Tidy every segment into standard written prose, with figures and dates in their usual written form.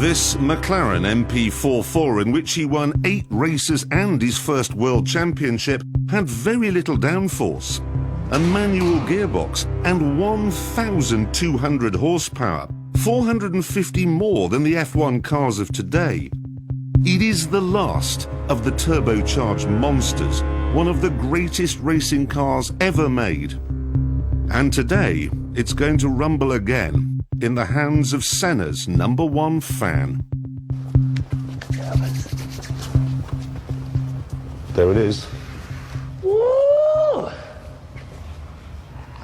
This McLaren MP44, in which he won 8 races and his first world championship, had very little downforce, a manual gearbox and 1,200 horsepower, 450 more than the F1 cars of today. It is the last of the turbocharged monsters, one of the greatest racing cars ever made. And today, it's going to rumble again in the hands of Senna's #1 fan. There it is. Woo!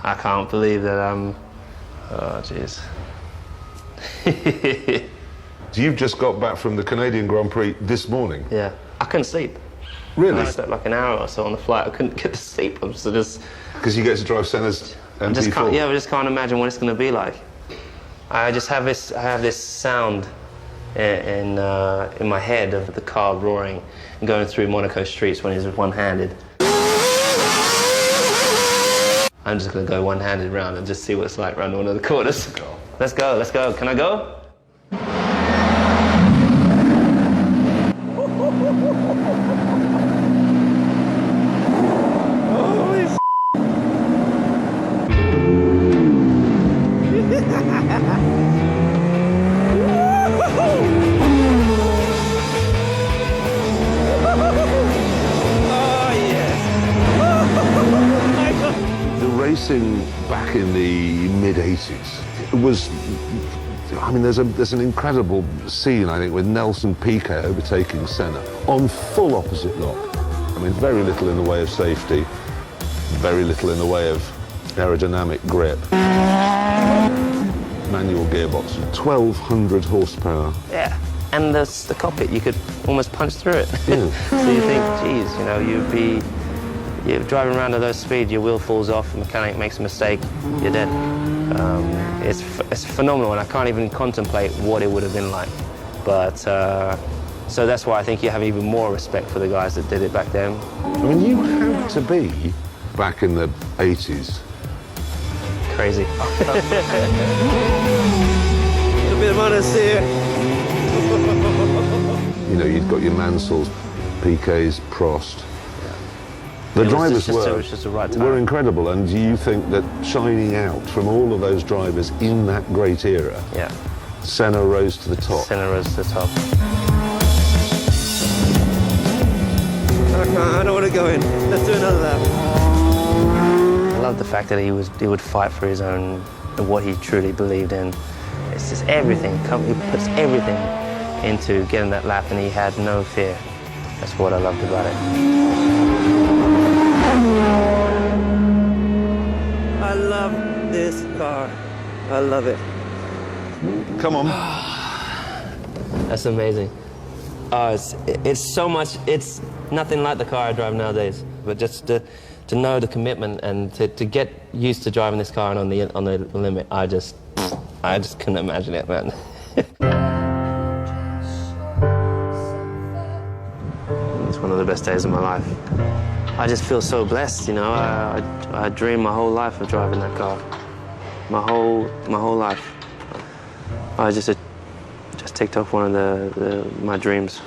I can't believe that I'm... Oh, jeez. You've just got back from the Canadian Grand Prix this morning? Yeah. I couldn't sleep. Really? I slept like an hour or so on the flight. I couldn't get to sleep. I'm so just... Because you get to drive Senna's MP4? I just can't imagine what it's going to be like. I have this sound in my head of the car roaring and going through Monaco streets when he's one-handed. I'm just going to go one-handed round and just see what it's like around one of the corners. Let's go, let's go. Can I go? Racing back in the mid-80s was, I mean, there's an incredible scene, I think, with Nelson Piquet overtaking Senna on full opposite lock. I mean, very little in the way of safety, very little in the way of aerodynamic grip. Manual gearbox, 1,200 horsepower. Yeah, and the cockpit, you could almost punch through it. Yeah. So you think, geez, you know, you're driving around at those speeds, your wheel falls off, the mechanic makes a mistake, you're dead. It's phenomenal, and I can't even contemplate what it would have been like. But, so that's why I think you have even more respect for the guys that did it back then. I mean, you had to be, back in the 80s. Crazy. A bit of honest here. You know, you've got your Mansells, Piquets, Prost. The drivers were incredible, and do you think that shining out from all of those drivers in that great era, yeah, Senna rose to the top? Senna rose to the top. I don't want to go in. Let's do another lap. I love the fact that he would fight for his own, what he truly believed in. It's just everything. He puts everything into getting that lap, and he had no fear. That's what I loved about it. I love this car. I love it. Come on. That's amazing. It's so much, it's nothing like the car I drive nowadays. But just to know the commitment and to get used to driving this car and on the limit, I just couldn't imagine it, man. It's one of the best days of my life. I just feel so blessed, you know. I dreamed my whole life of driving that car. My whole life. I just ticked off one of my dreams.